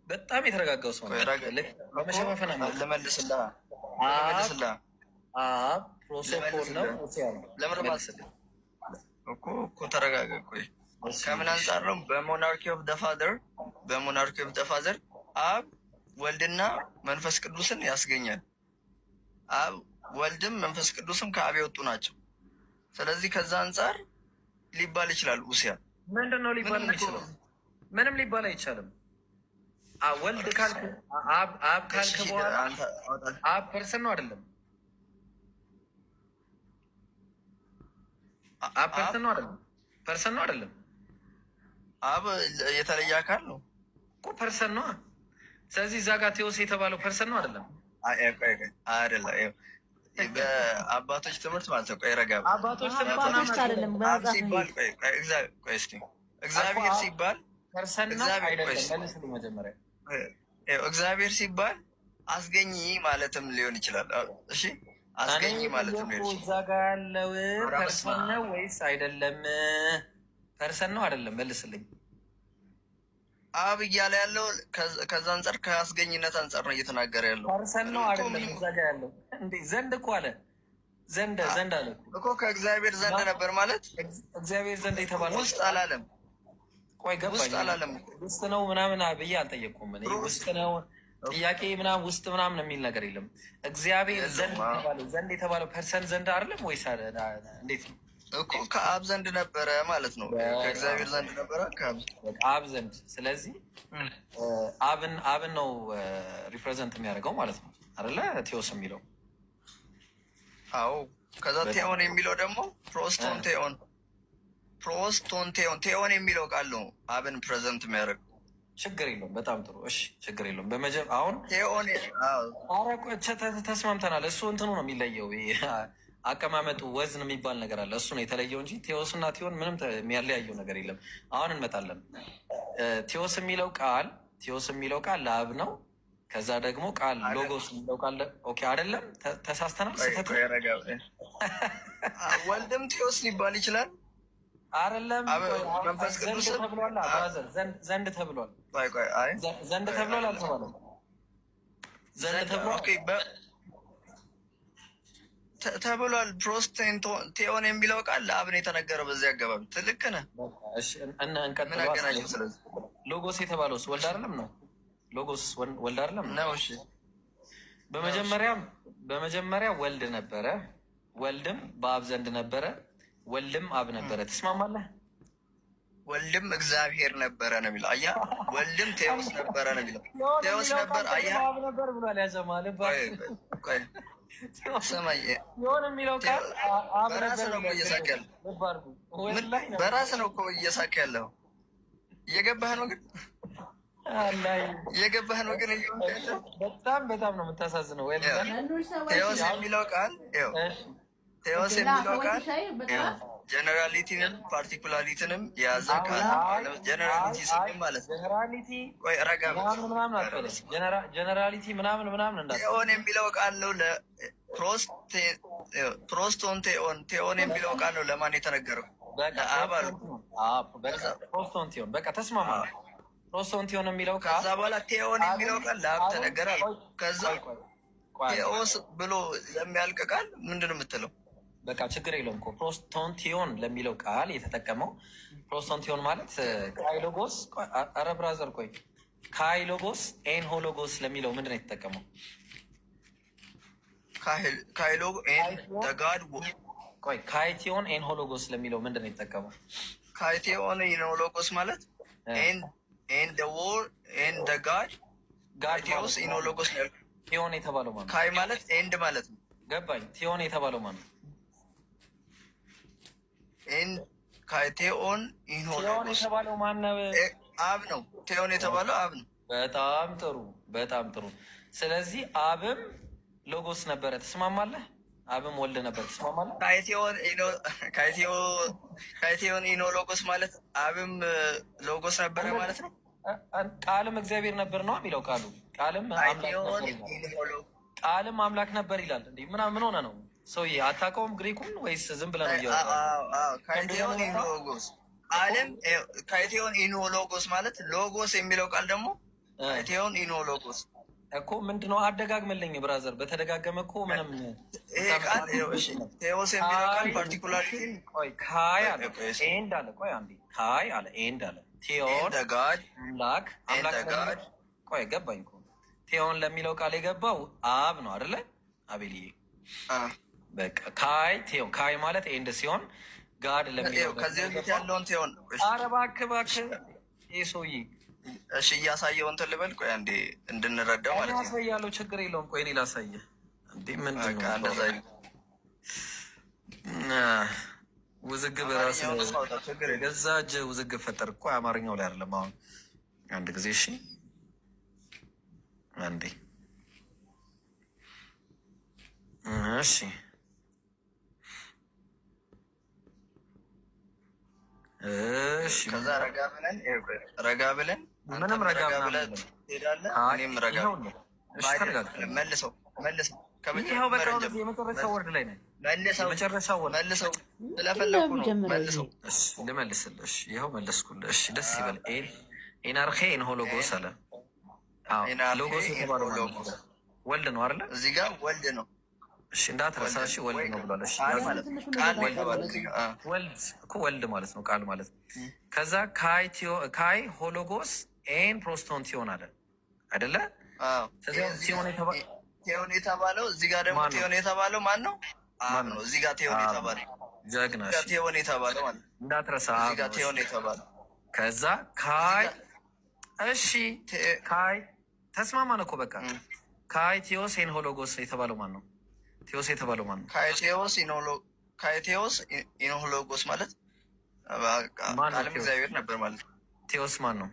በጣም የተረጋጋው ሰው ነው። በመሸፋፈን ልመልስልህ ፕሮሶፖል ነው እኮ ተረጋጋ። ቆይ ከምን አንጻር ነው? በሞናርኪ ኦፍ ደ ፋዘር አብ ወልድና መንፈስ ቅዱስን ያስገኛል። አብ ወልድም መንፈስ ቅዱስም ከአብ የወጡ ናቸው። ስለዚህ ከዛ አንጻር ሊባል ይችላል። ኡሲያ ምንድን ነው ሊባል አይችልም? ምንም ሊባል አይቻልም። ወልድ ካልክ አብ ካልክ በኋላ አብ ፐርሰን ነው አይደለም? አብ ፐርሰን ነው አይደለም? ፐርሰን ነው አይደለም? አብ የተለየ አካል ነው እኮ ፐርሰን ነው። ስለዚህ እዛ ጋር ቴዎስ የተባለው ፐርሰን ነው አይደለም? አይደለም። በአባቶች ትምህርት ማለት ነው። ቆይ ረጋ አባቶች ትምህርት አይደለም ሲባል እግዚአብሔር ሲባል እግዚአብሔር ሲባል አስገኝ ማለትም ሊሆን ይችላል። እሺ አስገኝ ማለትም ሊሆን ይችላል። እዛ ጋ ያለው ፐርሰን ነው ወይስ አይደለም? ፐርሰን ነው አይደለም? መልስልኝ። አብ እያለ ያለው ከዛ አንጻር ከአስገኝነት አንጻር ነው እየተናገረ ያለው። ፐርሰን ነው አይደለም? እዛ ጋ ያለው እንዴ ዘንድ እኮ አለ። ዘንድ አለ እኮ ከእግዚአብሔር ዘንድ ነበር ማለት እግዚአብሔር ዘንድ የተባለው ውስጥ አላለም። ቆይ ገባኝ። ውስጥ ነው ምናምን ብዬ አልጠየቅኩም። እኔ ውስጥ ነው ጥያቄ ምናምን ውስጥ ምናምን የሚል ነገር የለም። እግዚአብሔር ዘንድ የተባለው ፐርሰን ዘንድ አይደለም ወይስ እንዴት ነው? እኮ ከአብ ዘንድ ነበረ ማለት ነው። ከእግዚአብሔር ዘንድ ነበረ አብ ዘንድ። ስለዚህ አብን ነው ሪፕሬዘንት የሚያደርገው ማለት ነው አይደለ? ቴዎስ የሚለው አዎ። ከዛ ቴዎን የሚለው ደግሞ ቴዎን የሚለው ቃል ነው አብን ፕሬዘንት የሚያደርግ። ችግር የለውም። በጣም ጥሩ። እሺ ችግር የለውም። አሁን ተስማምተናል። እሱ እንትኑ ነው የሚለየው፣ አቀማመጡ ወዝን የሚባል ነገር አለ። እሱ ነው የተለየው እንጂ ቴዎስ እና ቴዎን ምንም የሚያለያየው ነገር የለም። አሁን እንመጣለን። ቴዎስ የሚለው ቃል ለአብ ነው። ከዛ ደግሞ ቃል ሎጎስ የሚለው ቃል ኦኬ አይደለም፣ ተሳስተናል። ስህተት ወልድም ቴዎስ ሊባል ይችላል አይደለም? መንፈስ ቅዱስ ተብሏል። ዘንድ ተብሏል። ዘንድ ተብሏል አልተባለም? ዘንድ ተብሏል። ቴዎን የሚለው ቃል ለአብ ነው የተነገረው። በዚህ አገባቢ ትልቅ ነህ። ምን አገናኘው? ስለዚህ ሎጎስ የተባለውስ ወልድ አይደለም ነው? ሎጎስ ወልድ አይደለም ነው? እሺ በመጀመሪያ ወልድ ነበረ፣ ወልድም በአብ ዘንድ ነበረ፣ ወልድም አብ ነበረ። ትስማማለህ? ወልድም እግዚአብሔር ነበረ ነው የሚለው። አያ ወልድም ቴዎስ ነበረ ነው የሚለው። ቴዎስ ነበር አያ ነበር ብሏል። ያዘማል ስማኝ፣ የሆነ የሚለው ቃል በራስህ ነው እየሳቅ ያለው። እየገባህ ነው ግን በጣም ነው የምታሳዝነው። ቴዎስ የሚለው ቃል ጀነራሊቲንም ፓርቲኩላሪቲንም የያዘ ቃል። ጀነራሊቲ ስም ማለት ነው። ቆይ ረጋ ጀነራሊቲ ምናምን ቴዎን የሚለው ቃል ነው። ቴዎን የሚለው ቃል ነው ለማን የተነገረው? ለአብ አሉ። ፕሮስቶንቲዮን በቃ ተስማማ። ፕሮስቶንቲዮን የሚለው ቃል ከዛ በኋላ ቴዎን የሚለው ቃል ለአብ ተነገራል። ከዛ ቴዎስ ብሎ የሚያልቅ ቃል ምንድን ነው የምትለው? በቃ ችግር የለውም እኮ ፕሮስቶንቲዮን ለሚለው ቃል የተጠቀመው። ፕሮስቶንቲዮን ማለት ካይሎጎስ። ኧረ ብራዘር ቆይ፣ ካይሎጎስ ኤን ሆሎጎስ ለሚለው ምንድን ነው የተጠቀመው? ቆይ ካይቲዮን ኤን ሆሎጎስ ለሚለው ምንድን ነው የተጠቀመው? ካይቲዮን ኤን ሆሎጎስ ማለት ጋድ ኢን ሆሎጎስ ነው። ቲዮን የተባለው ማለት ካይ ማለት ኤንድ ማለት ነው። ገባኝ። ቲዮን የተባለው ማለት ነው ቴዎን የተባለው ማነው? አብ ነው። ቴዎን የተባለው አብ ነው። በጣም ጥሩ። ስለዚህ አብም ሎጎስ ነበረ። ትስማማለህ? አብም ወልድ ነበር። ትስማማለህ? ካይቴዮን ኢኖ ሎጎስ ማለት አብም ሎጎስ ነበረ ማለት ነው። ቃልም እግዚአብሔር ነበር ነው የሚለው ቃሉ። ቃልም አምላክ ነበር ይላል። እንዴ ምን ሆነ ነው? ሰውዬ አታውቀውም ግሪኩን ወይስ ዝም ብለህ ነው? ቃልም ካይቴዮን ኢኖ ሎጎስ ማለት ሎጎስ የሚለው ቃል ደግሞ ካይቴዮን ኢኖ ሎጎስ እኮ ምንድነው? አደጋግመልኝ ብራዘር። በተደጋገመ እኮ ምንም ይሄ ቃል ቴዎስ የሚለው ቃል ፓርቲኩላር ካይ አለ ኤንድ አለ። ቆይ አንዴ ካይ አለ ኤንድ አለ። ቴዎን አምላክ አምላክ። ቆይ ገባኝ እኮ ቴዎን ለሚለው ቃል የገባው አብ ነው አይደለ? አቤልዬ በቃ ካይ ቴዎን ካይ ማለት ኤንድ ሲሆን ጋድ ለሚለው ከዚህ በፊት ያለውን ቴዎን ኧረ እባክህ እባክህ ይህ ሰውዬ እሺ እያሳየው እንትን ልበል። ቆይ አንዴ እንድንረዳው ማለት ነው። ያሳያለው ችግር የለውም። ቆይ እኔ ላሳየህ። እንዴ ምንድን ነው ውዝግብ? ራስ ገዛ እጅ ውዝግብ ፈጠር እኮ አማርኛው ላይ አይደለም። አሁን አንድ ጊዜ እሺ፣ አንዴ እሺ፣ እሺ። ከዛ ረጋ ብለን ምንም ረጋ ብለን ትሄዳለህ። እኔም ረጋ መልሰው ይኸው በቃ የመጨረሻው ወርድ ላይ ነን። የመጨረሻው ወርድ መልሰው ስለፈለኩ ነው። መልሰው ልመልስልህ። ይኸው መለስኩልህ። እሺ ደስ ይበል። ኤናርኬ ኤንሆ ሎጎስ አለ። ሎጎስ የተባለው ወልድ ነው አይደለ? እዚህ ጋር ወልድ ነው። እሺ እንዳትረሳ። እሺ ወልድ ነው ብሏል። እሺ ወልድ እኮ ወልድ ማለት ነው፣ ቃል ማለት ነው። ከዛ ካይ ሆሎጎስ ኤን ፕሮስቶንቲዮን አለ አይደለ? ቴዎን የተባለው እዚህ ጋር ደግሞ ቴዎን የተባለው ማን ነው? አብ ነው። እዚህ ጋር ቴዎን የተባለው ጀግና። ቴዎን የተባለው ማለት እንዳትረሳ። እዚህ ጋር ቴዎን የተባለው ከዛ ካይ እሺ ካይ ተስማማን እኮ በቃ ካይ ቴዎስ ኤን ሆሎጎስ የተባለው ማን ነው? ቴዎስ የተባለው ማን ነው? ካይቴዎስ ኢኖሎጎስ ማለት ቃልም እግዚአብሔር ነበር ማለት ነው። ቴዎስ ማን ነው?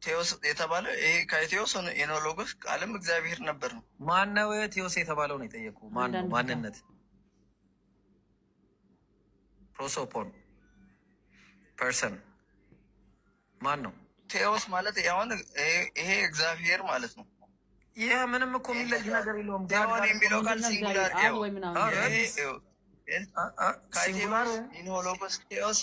ቴዎስ የተባለው ይሄ ካይቴዎስ ኢኖሎጎስ ቃልም እግዚአብሔር ነበር ነው። ማን ነው ቴዎስ የተባለው ነው የጠየቁ? ማን ነው? ማንነት ፕሮሶፖን ፐርሰን ማን ነው? ቴዎስ ማለት ያሁን ይሄ እግዚአብሔር ማለት ነው። ይህ ምንም እኮ የሚለይ ነገር የለውም። ቴዎን የሚለው ቃል ሲንጉላር ሲንጉላር ኢኖሎጎስ ቴዎስ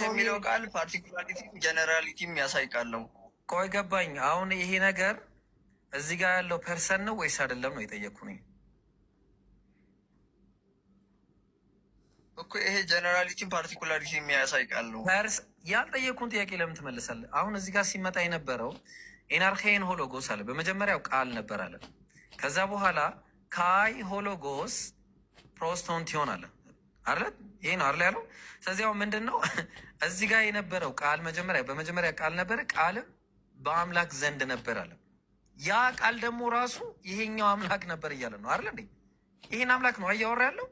የሚለው ቃል ፓርቲኩላሪቲ ጀነራሊቲ የሚያሳይ ቃል ነው። ቆይ ገባኝ። አሁን ይሄ ነገር እዚህ ጋር ያለው ፐርሰን ነው ወይስ አይደለም ነው የጠየቅኩኝ እኮ። ይሄ ጀነራሊቲን ፓርቲኩላሪቲ የሚያሳይ ቃል ነው። ያልጠየቅኩን ጥያቄ ለምን ትመልሳለህ? አሁን እዚህ ጋር ሲመጣ የነበረው ኤናርኬን ሆሎጎስ አለ። በመጀመሪያው ቃል ነበር አለ። ከዛ በኋላ ካይ ሆሎጎስ ፕሮስቶንቲዮን አለ አይደል? ይሄ ነው አይደል ያለው። ስለዚህ አሁን ምንድን ነው እዚህ ጋር የነበረው ቃል በመጀመሪያ ቃል ነበረ፣ ቃልም በአምላክ ዘንድ ነበር አለ። ያ ቃል ደግሞ ራሱ ይሄኛው አምላክ ነበር እያለ ነው አይደል እንዴ? ይሄን አምላክ ነው እያወራ ያለው።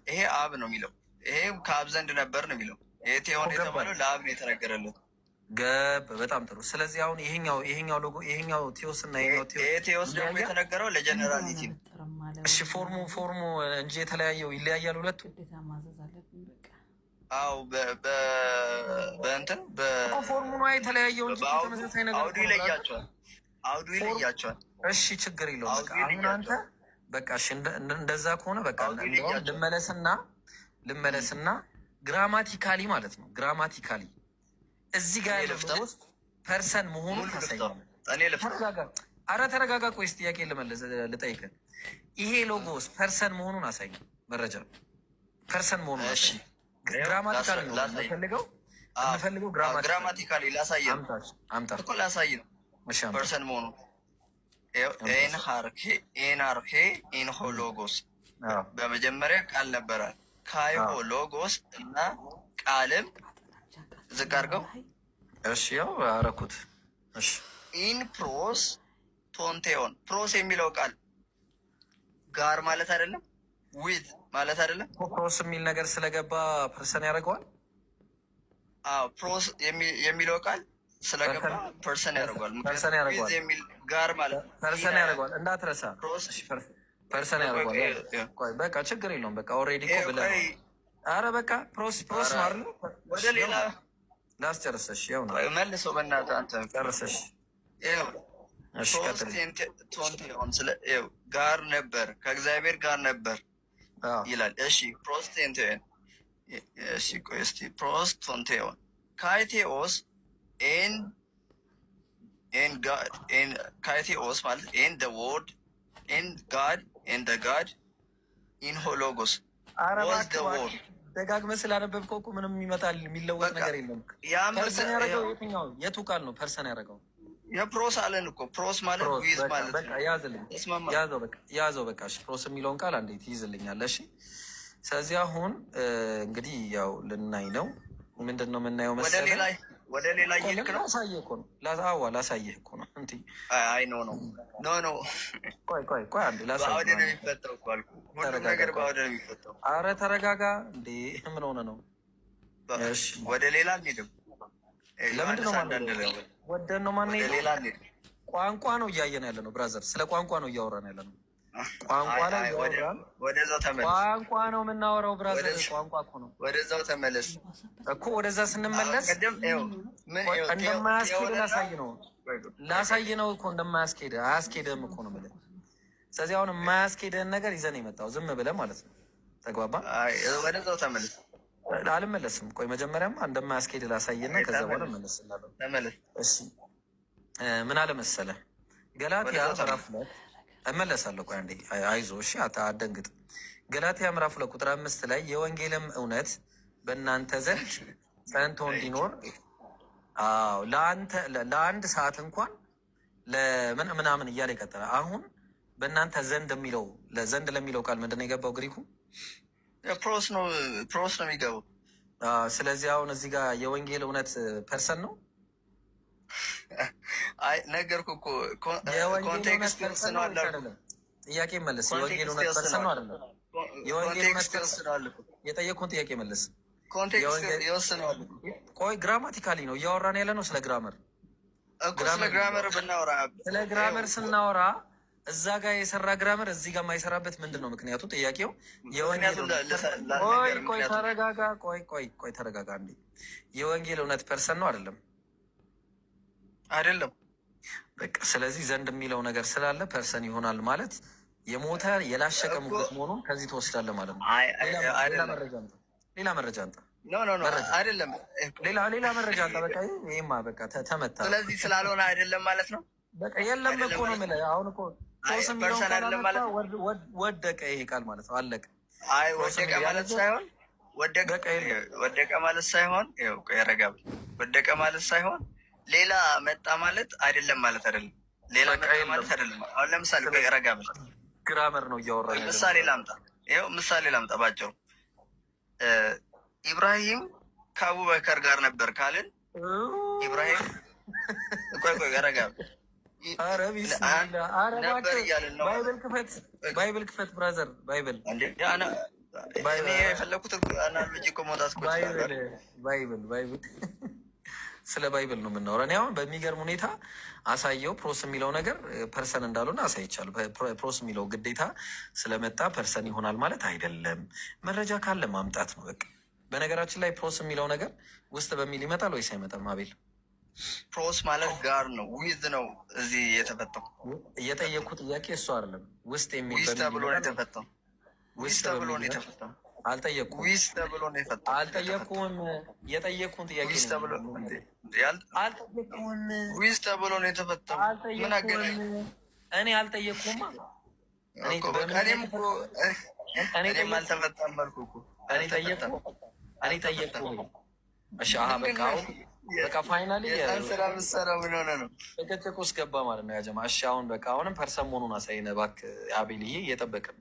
ይሄ አብ ነው የሚለው፣ ይሄ ከአብ ዘንድ ነበር ነው የሚለው። ይሄ ቴዎን የተባለው ለአብ ነው የተነገረለት። በጣም ጥሩ። ስለዚህ አሁን ይሄኛው ሎጎ ይሄኛው ቴዎስ እና ቴዎስ ደግሞ የተነገረው ለጀነራሊቲ ነው። እሺ ፎርሙ እንጂ የተለያየው ይለያያል ሁለቱ። አዎ በእንትን ፎርሙ ነው የተለያየው እንጂ ተመሳሳይ ነገር አውዱ ይለያቸዋል። እሺ ችግር የለውም። በቃ አሁን አንተ በቃ እሺ እንደዛ ከሆነ በቃ ልመለስና ግራማቲካሊ ማለት ነው ግራማቲካሊ እዚህ ጋር ያለው ውስጥ ፐርሰን መሆኑን ታሳያለህ። አረ ተረጋጋ። ቆይስ ጥያቄ ልጠይቅህ። ይሄ ሎጎስ ፐርሰን መሆኑን አሳይ። መረጃ ፐርሰን መሆኑን አሳይ። ግራማቲካሊ ነው የምፈልገው። ግራማቲካሊ ላሳይ እኮ ላሳይ ነው ፐርሰን መሆኑን። ኤንአርኬ ኢንሆ ሎጎስ በመጀመሪያ ቃል ነበራል። ካይሆ ሎጎስ እና ቃልም ዝቅ አድርገው። እሺ ያው አረኩት። እሺ ኢን ፕሮስ ቶንቴዮን ፕሮስ የሚለው ቃል ጋር ማለት አይደለም፣ ዊዝ ማለት አይደለም። ፕሮስ የሚል ነገር ስለገባ ፐርሰን ያደርገዋል። አዎ ፕሮስ የሚለው ቃል ስለገባ ፐርሰን ያደርገዋል። ዊዝ የሚል ጋር ማለት ፐርሰን ያደርገዋል። እንዳትረሳ ፐርሰን ያደርገዋል። በቃ ችግር የለውም። በቃ ኦልሬዲ እኮ ብለህ አረ በቃ ፕሮስ ማለት ነው። ወደ ሌላ ላስጨርሰሽ። ያው ነው መልሰው በእናትህ አንተ ጨርሰሽ። ፕሮስቴንቴዮን ጋር ነበር ከእግዚአብሔር ጋር ነበር ይላል። እሺ ፕሮስቴንቴዮን እሺ ቆይ እስኪ ፕሮስቶንቴዮን ካይቴዎስ ካይቴዎስ ማለት ኤን ደ ወርድ ኤን ጋድ ኤን ደ ጋድ ኢን ሆሎጎስ ዋዝ ደ ወርድ። ደጋግመህ ስላነበብከው እኮ ምንም ይመጣል የሚለወጥ ነገር የለም። ፐርሰን ያደረገው የትኛው የቱ ቃል ነው ፐርሰን ያደረገው? የፕሮስ አለን እኮ ፕሮስ ማለት ዊዝ ማለት በቃ ያዝልኝ፣ ያዘው በቃ እሺ። ፕሮስ የሚለውን ቃል አንዴት ይይዝልኛል? እሺ ስለዚህ አሁን እንግዲህ ያው ልናይ ነው። ምንድን ነው የምናየው መሰለህ? ወደ ሌላ እየሄድክ ነው። ላሳየህ እኮ ነው። ላሳየህ እኮ ነው። አይ ኖ ቆይ አንዴ ላሳየህ። በአውደ ነው የሚፈታው እኮ አልኩህ። ሁሉም ነገር በአውደ ነው የሚፈታው። ኧረ ተረጋጋ እንዴ! ምን ሆነ ነው? እሺ ወደ ሌላ እንሂድም። ለምንድን ነው ወደን ነው ማን ሌላ እንሂድ። ቋንቋ ነው እያየን ያለ ነው ብራዘር። ስለ ቋንቋ ነው እያወራን ያለ ነው። ቋንቋ ላይ ወደዛው ተመለስ። ቋንቋ ነው የምናወራው ብራዘር። ቋንቋ እኮ ነው። ወደዛው ተመለስ እኮ። ወደዛ ስንመለስ እንደማያስኬድ ላሳይ ነው እኮ እንደማያስኬድ። አያስኬድም እኮ ነው የምልህ። ስለዚህ አሁን የማያስኬድህን ነገር ይዘን የመጣው ዝም ብለህ ማለት ነው። ተግባባ? ወደዛው ተመለስ። አልመለስም። ቆይ መጀመሪያም እንደማያስኬድ ላሳይና ከዛ በኋላ እመለስላለሁ። እሺ ምን አለ መሰለህ ገላትያ ምዕራፍ 2 እመለሳለሁ። ቆይ አንዴ አይዞህ እሺ፣ አትደንግጥ። ገላትያ ምዕራፍ 2 ቁጥር 5 ላይ የወንጌልም እውነት በእናንተ ዘንድ ጸንቶ እንዲኖር ለአንድ ሰዓት እንኳን ምናምን እያለ ይቀጥላል። አሁን በእናንተ ዘንድ የሚለው ዘንድ ለሚለው ቃል ምንድን ነው የገባው? ግሪኩ ፕሮስ ነው የሚገባው። ስለዚህ አሁን እዚህ ጋር የወንጌል እውነት ፐርሰን ነው። አይ ነገርኩህ እኮ ኮንቴክስት ነው አለ። ጥያቄ መለስ። የወንጌል እውነት ፐርሰን ነው አይደለም? የወንጌል እውነት የጠየቅኩህን ጥያቄ መለስ። ኮንቴክስት ይወስነዋል። ቆይ ግራማቲካሊ ነው እያወራን ያለ ነው። ስለ ግራመር ስለ ግራመር ብናወራ ስለ ግራመር ስናወራ እዛ ጋር የሰራ ግራመር እዚህ ጋር የማይሰራበት ምንድን ነው ምክንያቱ? ጥያቄው የወንጌል ቆይ ተረጋጋ። ቆይ ተረጋጋ እንዴ። የወንጌል እውነት ፐርሰን ነው አይደለም? አይደለም። በቃ ስለዚህ ዘንድ የሚለው ነገር ስላለ ፐርሰን ይሆናል ማለት የሞተ የላሸቀ ሙግት መሆኑን ከዚህ ትወስዳለህ ማለት ነው። ሌላ መረጃ አንተ አይደለም። ሌላ መረጃ አንተ። በቃ ይሄማ በቃ ተመታ። ስለዚህ ስላልሆነ አይደለም ማለት ነው። በቃ የለም እኮ ነው የምልህ። አሁን እኮ ወደቀ ይሄ ቃል ማለት ነው። አለቀ። አይ ወደቀ ማለት ሳይሆን ወደቀ ማለት ሳይሆን ያረጋብ ወደቀ ማለት ሳይሆን ሌላ መጣ ማለት አይደለም ማለት አይደለም። ሌላ መጣ ማለት አይደለም። አሁን ለምሳሌ ያረጋብ ግራመር ነው እያወራ ምሳሌ ላምጣ ባጭሩ። ኢብራሂም ከአቡበከር ጋር ነበር ካልን ኢብራሂም ቆይ ያረጋብ ነበር እያልን ነው። ባይብል ክፈት ብራዘር። ባይብል የፈለኩት አናሎጂ እኮ መውጣት ባይብል ስለ ባይብል ነው የምናወራው። እኔ አሁን በሚገርም ሁኔታ አሳየው። ፕሮስ የሚለው ነገር ፐርሰን እንዳልሆነ አሳይቻለሁ። ፕሮስ የሚለው ግዴታ ስለመጣ ፐርሰን ይሆናል ማለት አይደለም። መረጃ ካለ ማምጣት ነው በቃ። በነገራችን ላይ ፕሮስ የሚለው ነገር ውስጥ በሚል ይመጣል ወይስ አይመጣም? አቤል ፕሮስ ማለት ጋር ነው ዊዝ ነው እዚህ የተፈታው። እየጠየኩ ጥያቄ እሱ አይደለም ውስጥ የሚል ዊዝ ተብሎ ነው የተፈታው። ዊዝ ተብሎ ነው የተፈታው። አልጠየኩም። ዊዝ ተብሎ ነው የፈታው። አልጠየኩም። የጠየኩን ጥያቄ ዊዝ ተብሎ አልጠየኩም። ዊዝ ተብሎ ነው የተፈታው። ምን አገናኝ? እኔ አልጠየኩም። እኔም አልተፈታም አልኩህ እኮ። እኔ ጠየቅኩ። እሺ በቃ ፋይናሊ ስራ ምሰራ ምን ሆነ ነው ጭቅጭቅ ውስጥ ገባ ማለት ነው ያጀማ። እሺ አሁን በቃ አሁንም ፐርሰን መሆኑን አሳይነ እባክህ አቤል። ይሄ እየጠበቅን